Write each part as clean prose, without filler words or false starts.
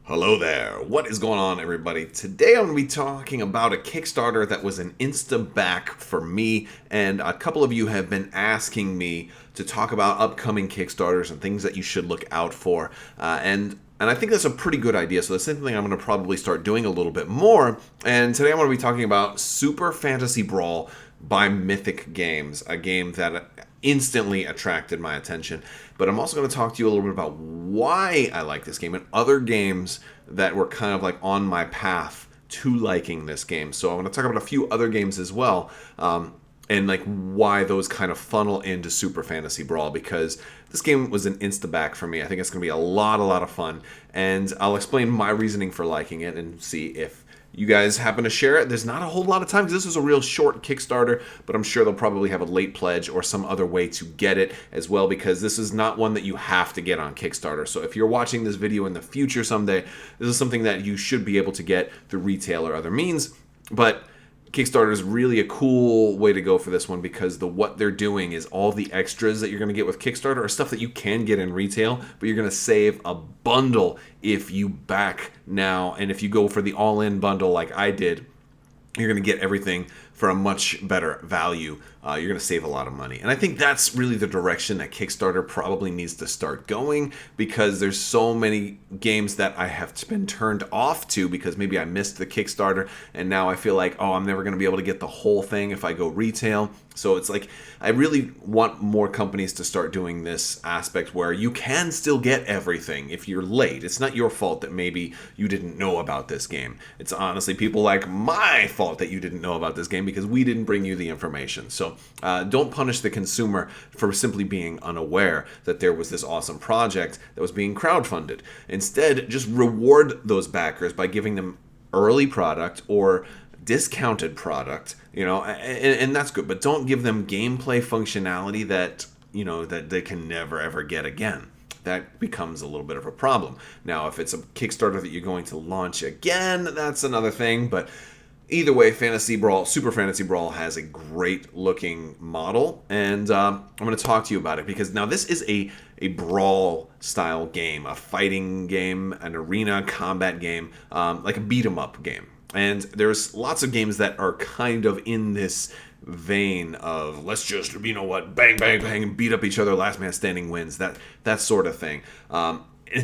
Hello there. What is going on, everybody? Today I'm going to be talking about a Kickstarter that was an insta-back for me, and a couple of you have been asking me to talk about upcoming Kickstarters and things that you should look out for. And I think that's a pretty good idea, so that's something I'm going to probably start doing a little bit more. And today I'm going to be talking about Super Fantasy Brawl by Mythic Games, a game that instantly attracted my attention. But I'm also going to talk to you a little bit about why I like this game and other games that were kind of like on my path to liking this game. So I'm going to talk about a few other games as well, and like why those kind of funnel into Super Fantasy Brawl, because this game was an insta-back for me. I think it's going to be a lot of fun, and I'll explain my reasoning for liking it and see if you guys happen to share it. There's not a whole lot of time because this is a real short Kickstarter, but I'm sure they'll probably have a late pledge or some other way to get it as well, because this is not one that you have to get on Kickstarter. So if you're watching this video in the future someday, this is something that you should be able to get through retail or other means. But Kickstarter is really a cool way to go for this one, because what they're doing is all the extras that you're going to get with Kickstarter are stuff that you can get in retail, but you're going to save a bundle if you back now. And if you go for the all-in bundle like I did, you're going to get everything for a much better value. You're going to save a lot of money. And I think that's really the direction that Kickstarter probably needs to start going, because there's so many games that I have been turned off to because maybe I missed the Kickstarter, and now I feel like, oh, I'm never going to be able to get the whole thing if I go retail. So it's like, I really want more companies to start doing this aspect where you can still get everything if you're late. It's not your fault that maybe you didn't know about this game. It's honestly people like my fault that you didn't know about this game because we didn't bring you the information. So don't punish the consumer for simply being unaware that there was this awesome project that was being crowdfunded. Instead, just reward those backers by giving them early product or discounted product, and that's good. But don't give them gameplay functionality that they can never ever get again. That becomes a little bit of a problem. Now, if it's a Kickstarter that you're going to launch again, that's another thing. But either way, Super Fantasy Brawl has a great looking model, and I'm going to talk to you about it because now this is a brawl style game, a fighting game, an arena combat game, like a beat 'em up game. And there's lots of games that are kind of in this vein of let's just, bang, bang, bang, and beat up each other, last man standing wins, that sort of thing.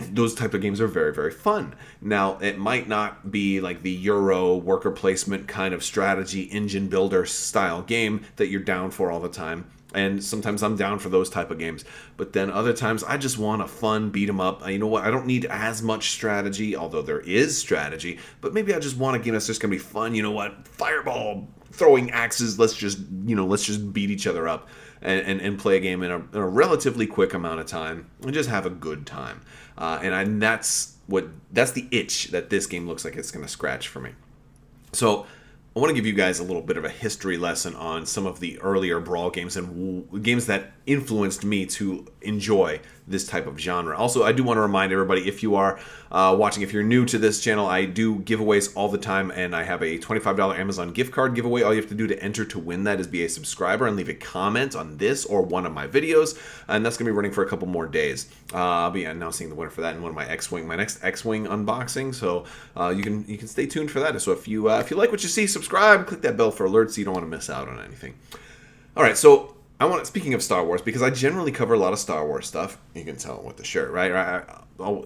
Those type of games are very, very fun. Now, it might not be like the Euro worker placement kind of strategy engine builder style game that you're down for all the time. And sometimes I'm down for those type of games. But then other times I just want a fun beat 'em up. You know what? I don't need as much strategy, although there is strategy. But maybe I just want a game that's just going to be fun. You know what? Fireball, throwing axes. Let's just beat each other up and play a game in a relatively quick amount of time and just have a good time. That's the itch that this game looks like it's going to scratch for me. So I want to give you guys a little bit of a history lesson on some of the earlier Brawl games and games that influenced me to enjoy this type of genre. Also, I do want to remind everybody, if you are watching, if you're new to this channel, I do giveaways all the time, and I have a $25 Amazon gift card giveaway. All you have to do to enter to win that is be a subscriber and leave a comment on this or one of my videos, and that's going to be running for a couple more days. I'll be announcing the winner for that in one of my next X-Wing unboxing, so you can stay tuned for that. So if you like what you see, subscribe, click that bell for alerts so you don't want to miss out on anything. All right, so speaking of Star Wars, because I generally cover a lot of Star Wars stuff. You can tell with the shirt, right?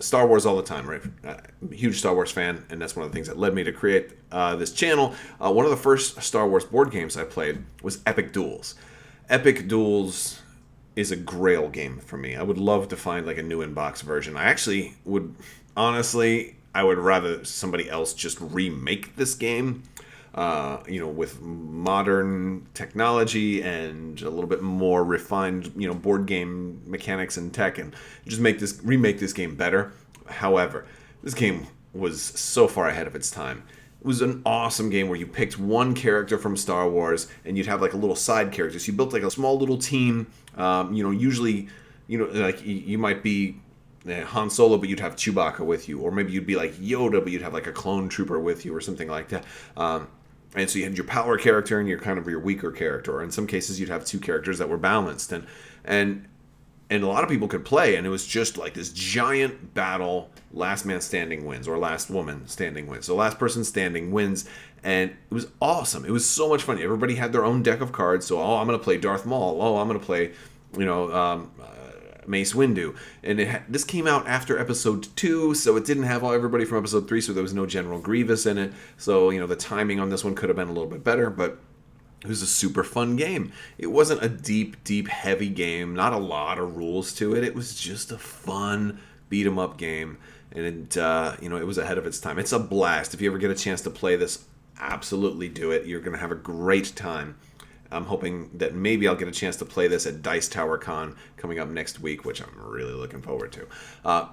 Star Wars all the time, right? I'm a huge Star Wars fan, and that's one of the things that led me to create this channel. One of the first Star Wars board games I played was Epic Duels. Epic Duels is a grail game for me. I would love to find like a new in-box version. I would rather somebody else just remake this game. With modern technology and a little bit more refined, board game mechanics and tech, and just remake this game better. However, this game was so far ahead of its time. It was an awesome game where you picked one character from Star Wars and you'd have like a little side character. So you built like a small little team. Usually, like you might be Han Solo, but you'd have Chewbacca with you, or maybe you'd be like Yoda, but you'd have like a clone trooper with you, or something like that. And so you had your power character and your kind of your weaker character, or in some cases you'd have two characters that were balanced. And and a lot of people could play, and it was just like this giant battle. Last man standing wins, or last woman standing wins. So last person standing wins, and it was awesome. It was so much fun. Everybody had their own deck of cards. So, oh, I'm going to play Darth Maul. Oh, I'm going to play, Mace Windu. And this came out after episode 2, so it didn't have everybody from episode 3, so there was no General Grievous in it. So, the timing on this one could have been a little bit better, but it was a super fun game. It wasn't a deep, heavy game. Not a lot of rules to it. It was just a fun beat-em-up game. And, it was ahead of its time. It's a blast. If you ever get a chance to play this, absolutely do it. You're going to have a great time. I'm hoping that maybe I'll get a chance to play this at Dice Tower Con coming up next week, which I'm really looking forward to.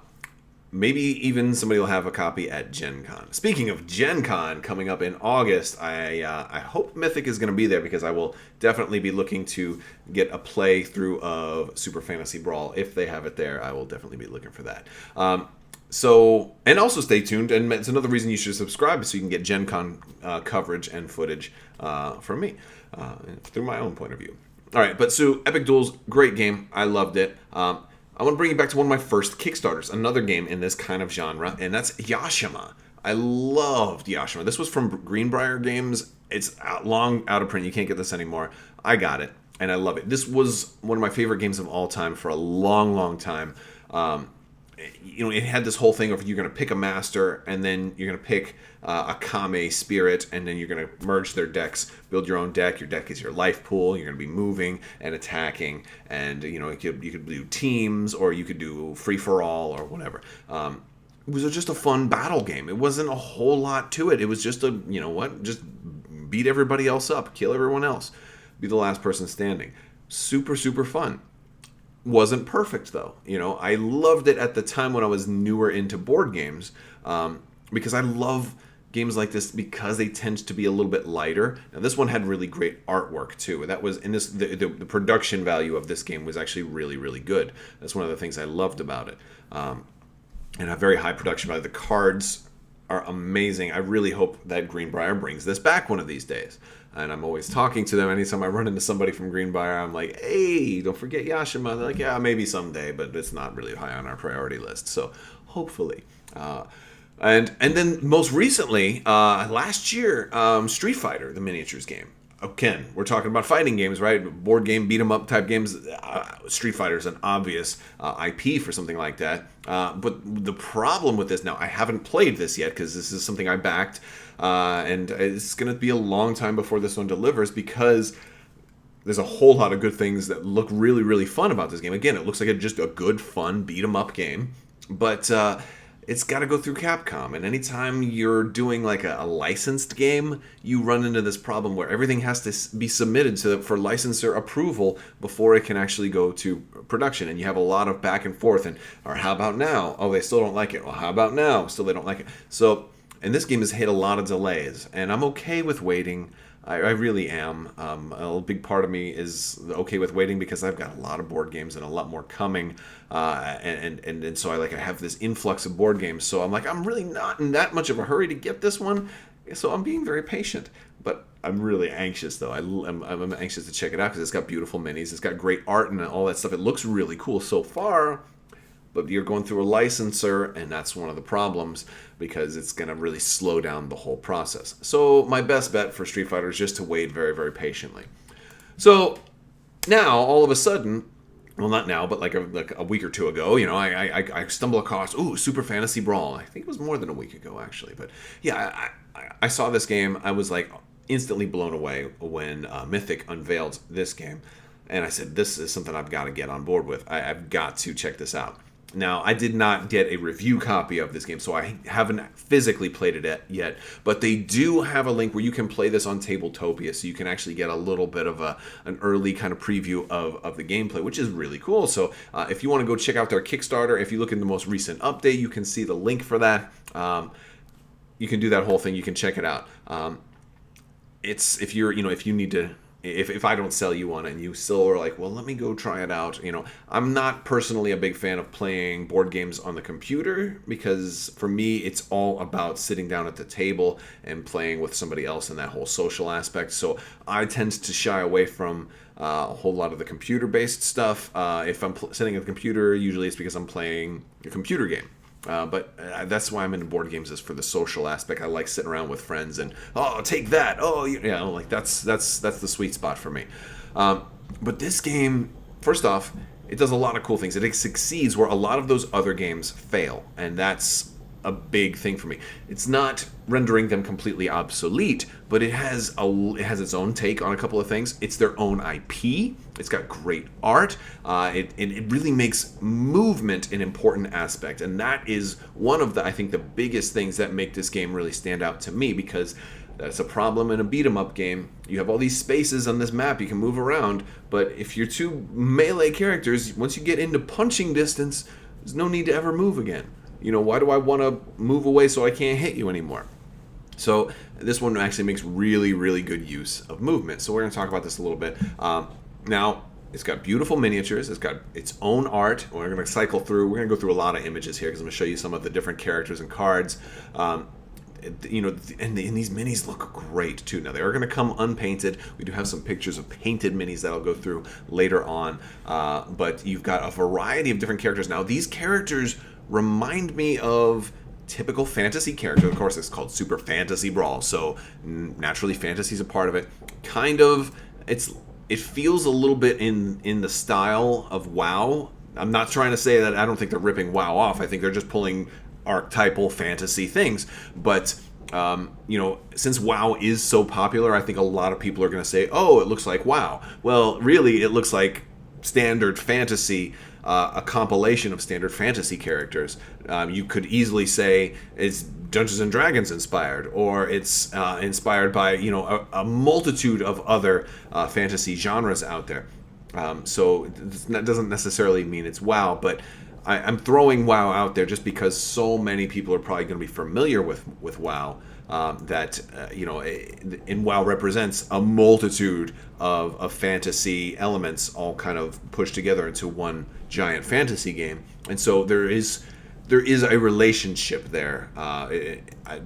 Maybe even somebody will have a copy at Gen Con. Speaking of Gen Con coming up in August, I hope Mythic is going to be there, because I will definitely be looking to get a playthrough of Super Fantasy Brawl. If they have it there, I will definitely be looking for that. And also stay tuned, and it's another reason you should subscribe, so you can get Gen Con coverage and footage from me through my own point of view. All right, but so Epic Duels, great game. I loved it. I want to bring you back to one of my first Kickstarters, another game in this kind of genre, and that's Yashima. I loved Yashima. This was from Greenbrier Games. It's long out of print. You can't get this anymore. I got it, and I love it. This was one of my favorite games of all time for a long time. It had this whole thing of you're going to pick a master, and then you're going to pick a Kame spirit, and then you're going to merge their decks, build your own deck. Your deck is your life pool. You're going to be moving and attacking, and you could do teams, or you could do free for all, or whatever. It was just a fun battle game. It wasn't a whole lot to it. It was just just beat everybody else up, kill everyone else, be the last person standing. Super fun. Wasn't perfect, though. I loved it at the time when I was newer into board games, because I love games like this because they tend to be a little bit lighter. Now, this one had really great artwork too. That was in this. The production value of this game was actually really good. That's one of the things I loved about it, and a very high production value. The cards are amazing. I really hope that Greenbrier brings this back one of these days. And I'm always talking to them. Anytime I run into somebody from Greenbrier, I'm like, hey, don't forget Yashima. They're like, yeah, maybe someday, but it's not really high on our priority list. So hopefully. And then most recently, last year, Street Fighter, the miniatures game. Again, we're talking about fighting games, right? Board game, beat 'em up type games. Street Fighter is an obvious IP for something like that. But the problem with this now, I haven't played this yet because this is something I backed, and it's going to be a long time before this one delivers, because there's a whole lot of good things that look really fun about this game. Again, it looks like just a good, fun beat 'em up game, but it's got to go through Capcom. And anytime you're doing like a licensed game, you run into this problem where everything has to be submitted for licensor approval before it can actually go to production. And you have a lot of back and forth. Or how about now? Oh, they still don't like it. Well, how about now? Still they don't like it. So, and this game has hit a lot of delays. And I'm okay with waiting. I really am. A big part of me is okay with waiting because I've got a lot of board games and a lot more coming, and so I have this influx of board games. So I'm like, I'm really not in that much of a hurry to get this one, so I'm being very patient. But I'm really anxious, though. I'm anxious to check it out because it's got beautiful minis, it's got great art and all that stuff. It looks really cool so far. But you're going through a licensor, and that's one of the problems, because it's going to really slow down the whole process. So my best bet for Street Fighter is just to wait very patiently. So now, all of a sudden, well, not now, but like a week or two ago, I stumble across, Super Fantasy Brawl. I think it was more than a week ago, actually. But yeah, I saw this game. I was like instantly blown away when Mythic unveiled this game. And I said, this is something I've got to get on board with. I've got to check this out. Now, I did not get a review copy of this game, so I haven't physically played it yet, but they do have a link where you can play this on Tabletopia, so you can actually get a little bit of an early kind of preview of the gameplay, which is really cool. So if you want to go check out their Kickstarter, if you look in the most recent update, you can see the link for that. You can do that whole thing. You can check it out. If you need to... If I don't sell you one and you still are like, well, let me go try it out. I'm not personally a big fan of playing board games on the computer, because for me, it's all about sitting down at the table and playing with somebody else and that whole social aspect. So I tend to shy away from A whole lot of the computer-based stuff. If I'm sitting at the computer, usually it's because I'm playing a computer game. But that's why I'm into board games, is for the social aspect. I like sitting around with friends and, oh, take that. Oh, like that's the sweet spot for me. But this game, first off, it does a lot of cool things. It succeeds where a lot of those other games fail, and that's a big thing for me. It's not rendering them completely obsolete, but it has its own take on a couple of things. It's their own IP. It's got great art. It really makes movement an important aspect, and that is one of I think the biggest things that make this game really stand out to me, because that's a problem in a beat-em-up game. You have all these spaces on this map you can move around, but if you're two melee characters, once you get into punching distance, there's no need to ever move again. Why do I want to move away so I can't hit you anymore? So this one actually makes really, really good use of movement. So we're going to talk about this a little bit. Now, it's got beautiful miniatures. It's got its own art. We're going to cycle through. We're going to go through a lot of images here because I'm going to show you some of the different characters and cards. And these minis look great too. Now, they are going to come unpainted. We do have some pictures of painted minis that I'll go through later on. But you've got a variety of different characters. Now, these characters remind me of typical fantasy characters. Of course, it's called Super Fantasy Brawl, so naturally fantasy's a part of it. Kind of, it feels a little bit in the style of WoW. I'm not trying to say that I don't think they're ripping WoW off. I think they're just pulling archetypal fantasy things. But since WoW is so popular, I think a lot of people are going to say, "Oh, it looks like WoW." Well, really, it looks like standard fantasy. A compilation of standard fantasy characters. You could easily say it's Dungeons and Dragons inspired, or it's inspired by a multitude of other fantasy genres out there. So that doesn't necessarily mean it's WoW, but I'm throwing WoW out there just because so many people are probably going to be familiar with WoW. And WoW represents a multitude of fantasy elements all kind of pushed together into one giant fantasy game, and so there is a relationship there,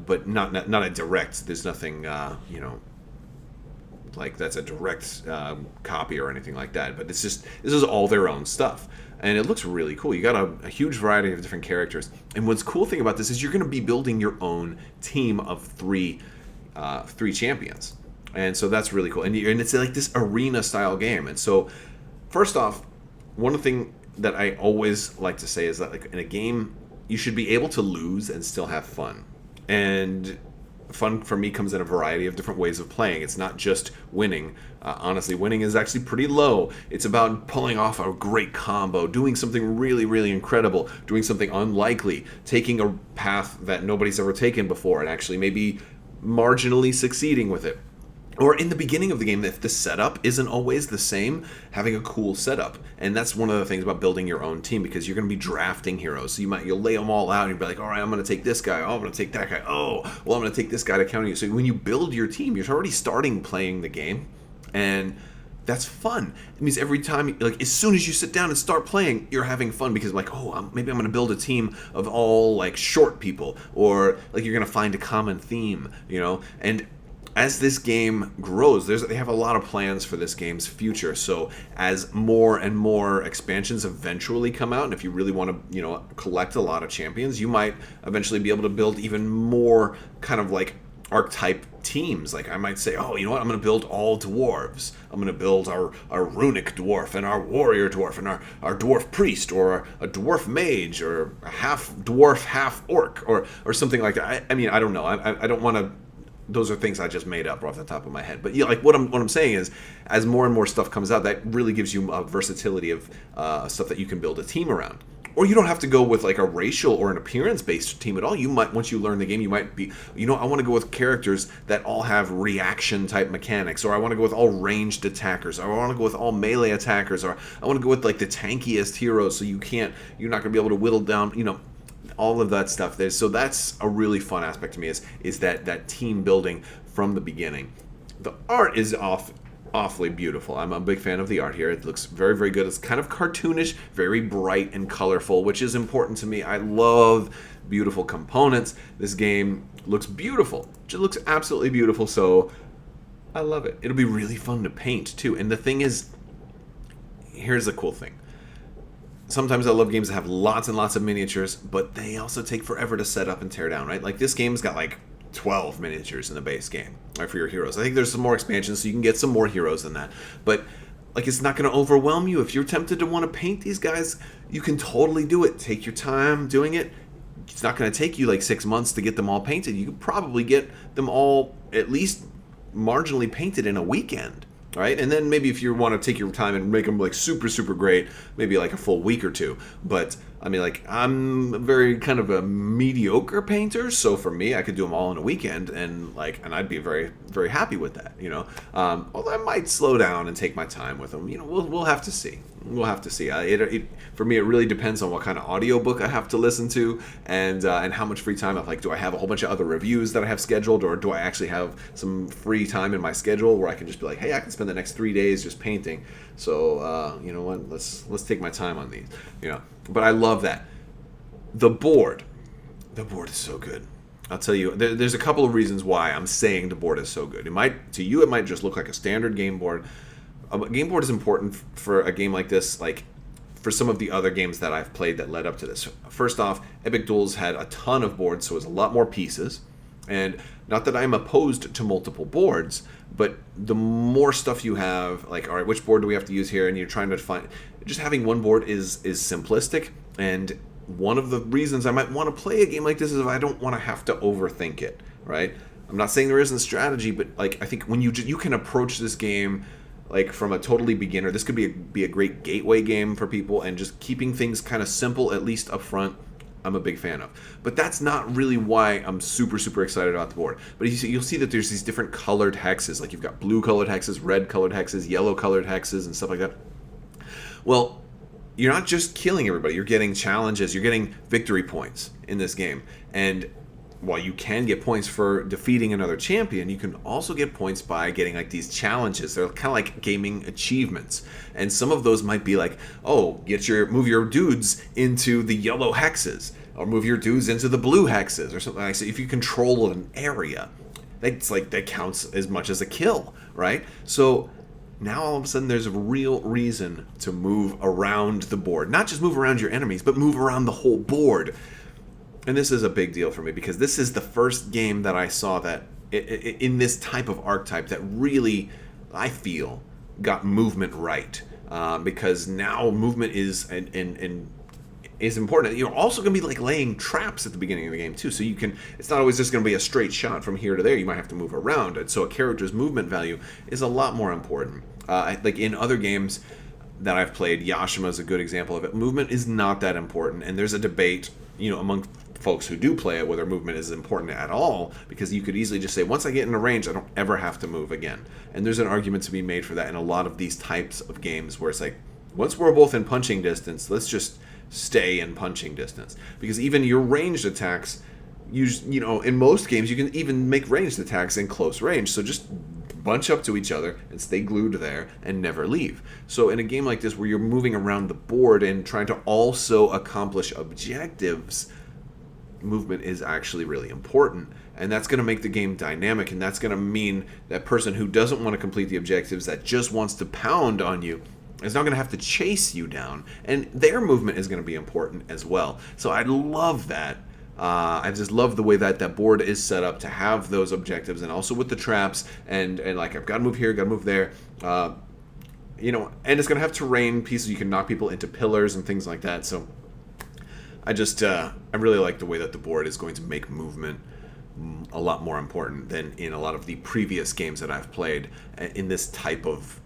but not a direct. There's nothing like that's a direct copy or anything like that. But this is all their own stuff. And it looks really cool. You got a huge variety of different characters. And what's cool thing about this is you're going to be building your own team of three champions. And so that's really cool. And it's like this arena style game. And so first off, one thing that I always like to say is that, like, in a game, you should be able to lose and still have fun. And fun for me comes in a variety of different ways of playing. It's not just winning. Honestly, winning is actually pretty low. It's about pulling off a great combo, doing something really, really incredible, doing something unlikely, taking a path that nobody's ever taken before and actually maybe marginally succeeding with it. Or in the beginning of the game, if the setup isn't always the same, having a cool setup. And that's one of the things about building your own team, because you're going to be drafting heroes. So you'll lay them all out and you'll be like, all right, I'm going to take this guy. Oh, I'm going to take that guy. Oh, well, I'm going to take this guy to counter you. So when you build your team, you're already starting playing the game. And that's fun. It means every time, like, as soon as you sit down and start playing, you're having fun because, like, maybe I'm going to build a team of all, like, short people. Or, like, you're going to find a common theme, And as this game grows, they have a lot of plans for this game's future. So as more and more expansions eventually come out, and if you really want to, collect a lot of champions, you might eventually be able to build even more kind of like archetype teams. Like I might say, I'm going to build all dwarves. I'm going to build our runic dwarf and our warrior dwarf and our dwarf priest, or a dwarf mage, or a half dwarf, half orc, or something like that. I don't know. I don't want to. Those are things I just made up off the top of my head. But like what I'm saying is, as more and more stuff comes out, that really gives you a versatility of stuff that you can build a team around. Or you don't have to go with like a racial or an appearance-based team at all. You might, once you learn the game, you might be, I want to go with characters that all have reaction-type mechanics, or I want to go with all ranged attackers, or I want to go with all melee attackers, or I want to go with like the tankiest heroes, so you're not going to be able to whittle down, all of that stuff. So that's a really fun aspect to me, is that team building from the beginning. The art is awfully beautiful. I'm a big fan of the art here. It looks very, very good. It's kind of cartoonish, very bright and colorful, which is important to me. I love beautiful components. This game looks beautiful. It looks absolutely beautiful, so I love it. It'll be really fun to paint too. And the thing is, here's the cool thing. Sometimes I love games that have lots and lots of miniatures, but they also take forever to set up and tear down, right? Like this game's got like 12 miniatures in the base game, right, for your heroes. I think there's some more expansions, so you can get some more heroes than that. But like, it's not going to overwhelm you. If you're tempted to want to paint these guys, you can totally do it. Take your time doing it. It's not going to take you like 6 months to get them all painted. You could probably get them all at least marginally painted in a weekend. Right? And then maybe if you want to take your time and make them like super, super great, maybe like a full week or two. But I mean, like, I'm very kind of a mediocre painter, so for me, I could do them all in a weekend, and I'd be very, very happy with that. Although I might slow down and take my time with them. We'll have to see. We'll have to see. For me, it really depends on what kind of audiobook I have to listen to, and how much free time I have. Like, do I have a whole bunch of other reviews that I have scheduled, or do I actually have some free time in my schedule where I can just be like, hey, I can spend the next 3 days just painting. So you know what? Let's take my time on these. But I love that. The board is so good. I'll tell you, there's a couple of reasons why I'm saying the board is so good. It might just look like a standard game board. A game board is important for a game like this, like for some of the other games that I've played that led up to this. First off, Epic Duels had a ton of boards, so it was a lot more pieces. And not that I'm opposed to multiple boards, but the more stuff you have, like, all right, which board do we have to use here? And you're trying to find, just having one board is simplistic. And one of the reasons I might want to play a game like this is if I don't want to have to overthink it, right? I'm not saying there isn't strategy, but like, I think when you can approach this game like from a totally beginner, this could be a great gateway game for people, and just keeping things kind of simple, at least up front, I'm a big fan of. But that's not really why I'm super, super excited about the board. But you'll see that there's these different colored hexes. Like, you've got blue colored hexes, red colored hexes, yellow colored hexes, and stuff like that. Well, you're not just killing everybody. You're getting challenges. You're getting victory points in this game. And while you can get points for defeating another champion, you can also get points by getting like these challenges. They're kind of like gaming achievements, and some of those might be like, oh, move your dudes into the yellow hexes, or move your dudes into the blue hexes, or something like that. So if you control an area, that counts as much as a kill, right? So now all of a sudden there's a real reason to move around the board, not just move around your enemies, but move around the whole board. And this is a big deal for me, because this is the first game that I saw that in this type of archetype that really, I feel, got movement right. Because now movement is is important. You're also going to be like laying traps at the beginning of the game too, so it's not always just going to be a straight shot from here to there. You might have to move around, and so a character's movement value is a lot more important. Like in other games that I've played, Yashima is a good example of it. Movement is not that important, and there's a debate, among folks who do play it, whether movement is important at all, because you could easily just say, once I get in a range, I don't ever have to move again. And there's an argument to be made for that in a lot of these types of games, where it's like, once we're both in punching distance, let's just stay in punching distance. Because even your ranged attacks, in most games, you can even make ranged attacks in close range, so just bunch up to each other and stay glued there and never leave. So in a game like this, where you're moving around the board and trying to also accomplish objectives, movement is actually really important, and that's going to make the game dynamic, and that's going to mean that person who doesn't want to complete the objectives, that just wants to pound on you, is not going to have to chase you down, and their movement is going to be important as well. So I love that. I just love the way that board is set up to have those objectives, and also with the traps, and like, I've got to move here, got to move there, and it's going to have terrain pieces. You can knock people into pillars and things like that. So I really like the way that the board is going to make movement a lot more important than in a lot of the previous games that I've played in this type of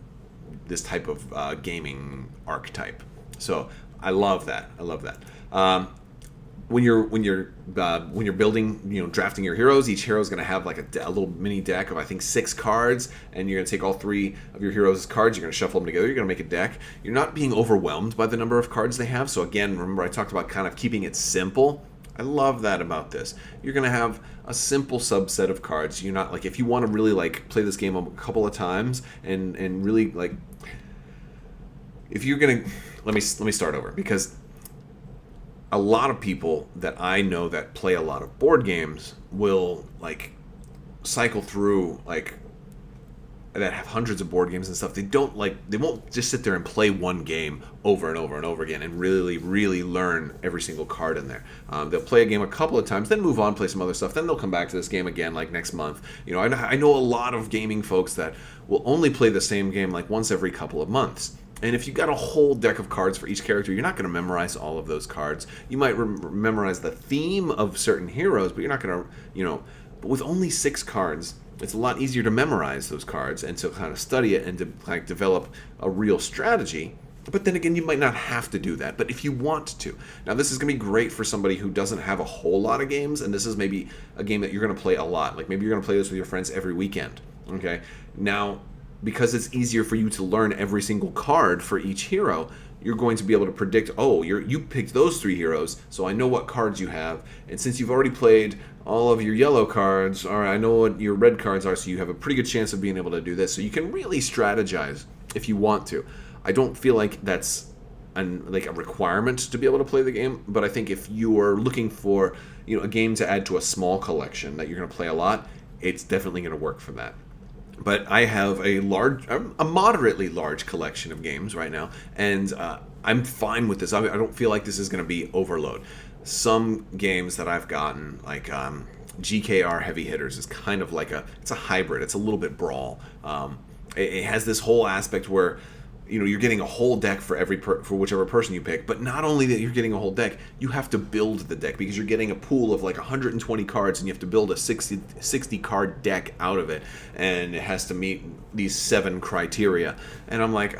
gaming archetype. So I love that. When you're building, drafting your heroes, each hero is going to have like a little mini deck of, I think, 6 cards, and you're going to take all 3 of your heroes' cards, you're going to shuffle them together, you're going to make a deck. You're not being overwhelmed by the number of cards they have. So again, remember I talked about kind of keeping it simple. I love that about this. You're going to have a simple subset of cards. You're not like, if you want to really like play this game a couple of times and really like, if you're going to, let me start over, because a lot of people that I know that play a lot of board games will like cycle through like that have hundreds of board games and stuff, they won't just sit there and play one game over and over and over again and really learn every single card in there. They'll play a game a couple of times, then move on, play some other stuff, then they'll come back to this game again like next month. I know a lot of gaming folks that will only play the same game like once every couple of months. And if you've got a whole deck of cards for each character, you're not going to memorize all of those cards. You might memorize the theme of certain heroes, but you're not going to, but with only 6 cards, it's a lot easier to memorize those cards and to kind of study it and to like develop a real strategy. But then again, you might not have to do that. But if you want to. Now, this is going to be great for somebody who doesn't have a whole lot of games, and this is maybe a game that you're going to play a lot. Like maybe you're going to play this with your friends every weekend. Okay? Now, because it's easier for you to learn every single card for each hero, you're going to be able to predict, you picked those 3 heroes, so I know what cards you have. And since you've already played all of your yellow cards, all right, I know what your red cards are, so you have a pretty good chance of being able to do this. So you can really strategize if you want to. I don't feel like that's a requirement to be able to play the game, but I think if you are looking for a game to add to a small collection that you're going to play a lot, it's definitely going to work for that. But I have a moderately large collection of games right now, and I'm fine with this. I don't feel like this is going to be overload. Some games that I've gotten, like GKR Heavy Hitters, is kind of like it's a hybrid. It's a little bit Brawl. It has this whole aspect where you're getting a whole deck for for whichever person you pick, but not only that you're getting a whole deck, you have to build the deck because you're getting a pool of like 120 cards and you have to build a 60 card deck out of it, and it has to meet these 7 criteria. And I'm like,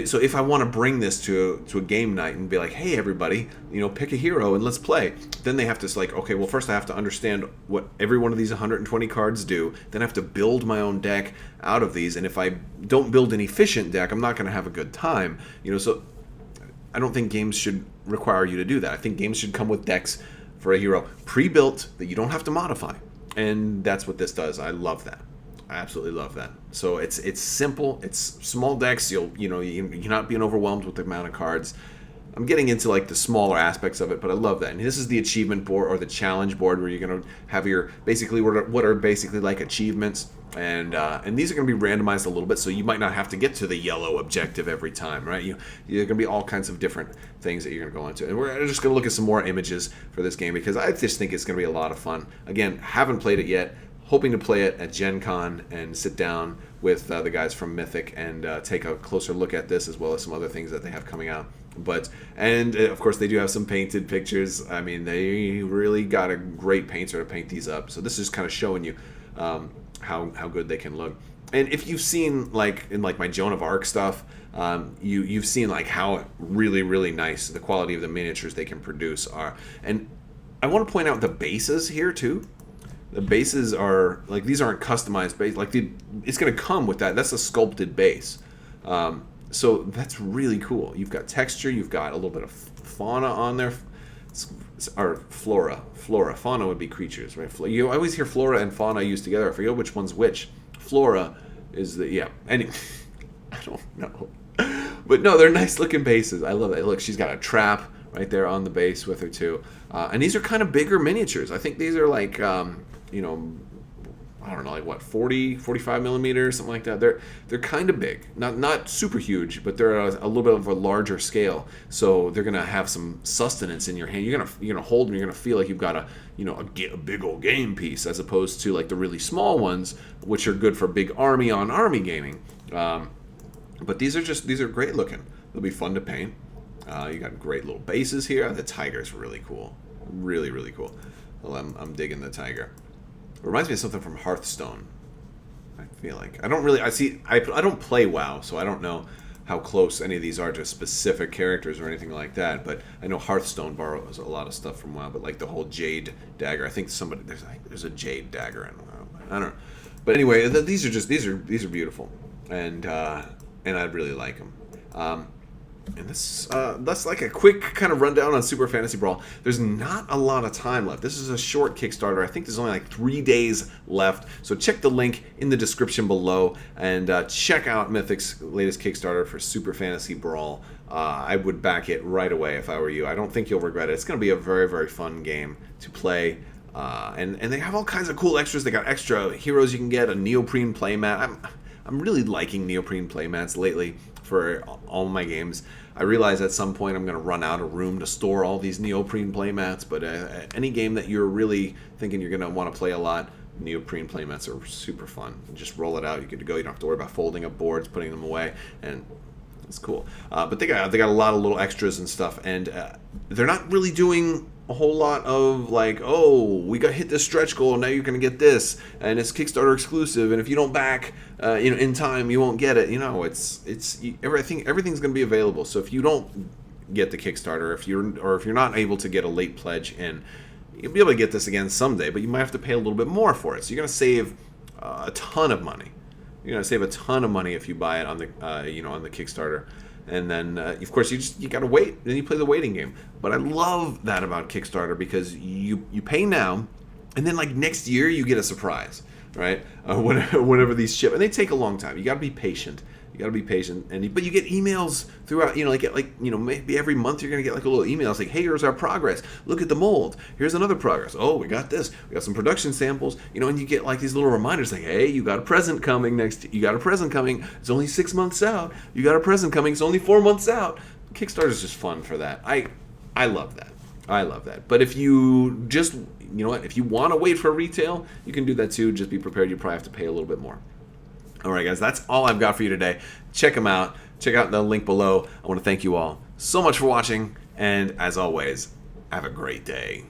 so if I want to bring this to a game night and be like, hey everybody, pick a hero and let's play, then they have to okay, well first I have to understand what every one of these 120 cards do, then I have to build my own deck out of these, and if I don't build an efficient deck, I'm not going to have a good time. So I don't think games should require you to do that. I think games should come with decks for a hero pre-built that you don't have to modify, and that's what this does. I love that. I absolutely love that. So it's simple. It's small decks. You're not being overwhelmed with the amount of cards. I'm getting into like the smaller aspects of it, but I love that. And this is the achievement board or the challenge board where you're going to have your basically what are basically like achievements, and these are going to be randomized a little bit, so you might not have to get to the yellow objective every time, right? You're going to be all kinds of different things that you're going to go into, and we're just going to look at some more images for this game because I just think it's going to be a lot of fun. Again, haven't played it yet. Hoping to play it at Gen Con and sit down with the guys from Mythic and take a closer look at this as well as some other things that they have coming out. And of course they do have some painted pictures. I mean, they really got a great painter to paint these up. So this is kind of showing you how good they can look. And if you've seen in my Joan of Arc stuff, you've seen how really nice the quality of the miniatures they can produce are. And I want to point out the bases here too. The bases are these aren't customized base. It's going to come with that. That's a sculpted base. So that's really cool. You've got texture. You've got a little bit of fauna on there. Or flora. Fauna would be creatures, right? You always hear flora and fauna used together. I forget which one's which. Flora is anyway, I don't know. But no, they're nice looking bases. I love it. Look, she's got a trap right there on the base with her too. And these are kind of bigger miniatures. I think these are I don't know, 40, 45 millimeters, something like that. They're kind of big, not super huge, but they're a little bit of a larger scale. So they're gonna have some sustenance in your hand. You're gonna hold them. You're gonna feel like you've got a big old game piece, as opposed to the really small ones, which are good for big army on army gaming. But these are great looking. They'll be fun to paint. You got great little bases here. The tiger's really cool, really cool. Well, I'm digging the tiger. It reminds me of something from Hearthstone. I feel like I don't play WoW, so I don't know how close any of these are to specific characters or anything like that. But I know Hearthstone borrows a lot of stuff from WoW. But the whole Jade dagger, I think there's a Jade dagger in WoW. I don't know. But anyway, these are beautiful, and I really like them. And that's like a quick kind of rundown on Super Fantasy Brawl. There's not a lot of time left. This is a short Kickstarter. I think there's only 3 days left. So check the link in the description below and check out Mythic's latest Kickstarter for Super Fantasy Brawl. I would back it right away if I were you. I don't think you'll regret it. It's going to be a very, very fun game to play. And they have all kinds of cool extras. They got extra heroes you can get, a neoprene playmat. I'm really liking neoprene playmats lately for all my games. I realize at some point I'm going to run out of room to store all these neoprene playmats, but any game that you're really thinking you're going to want to play a lot, neoprene playmats are super fun. You just roll it out, you're good to go. You don't have to worry about folding up boards, putting them away, and it's cool. But they got a lot of little extras and stuff, and they're not really doing a whole lot of like, oh, we got hit this stretch goal, now you're gonna get this, and it's Kickstarter exclusive, and if you don't back, in time, you won't get it. Everything's gonna be available. So if you don't get the Kickstarter, if you're not able to get a late pledge in, you'll be able to get this again someday, but you might have to pay a little bit more for it. So you're gonna save a ton of money. You're gonna save a ton of money if you buy it on the on the Kickstarter. And then, of course, you got to wait. Then you play the waiting game. But I love that about Kickstarter because you pay now, and then like next year you get a surprise, right? Whenever these ship, and they take a long time. You got to be patient. You got to be patient, but you get emails throughout. Maybe every month you're gonna get like a little email. It's like, hey, here's our progress. Look at the mold. Here's another progress. Oh, we got this. We got some production samples. And you get like these little reminders, like, hey, you got a present coming next. You got a present coming. It's only 6 months out. You got a present coming. It's only 4 months out. Kickstarter is just fun for that. I love that. I love that. But if you just, if you want to wait for retail, you can do that too. Just be prepared. You probably have to pay a little bit more. All right, guys, that's all I've got for you today. Check them out. Check out the link below. I want to thank you all so much for watching, and as always, have a great day.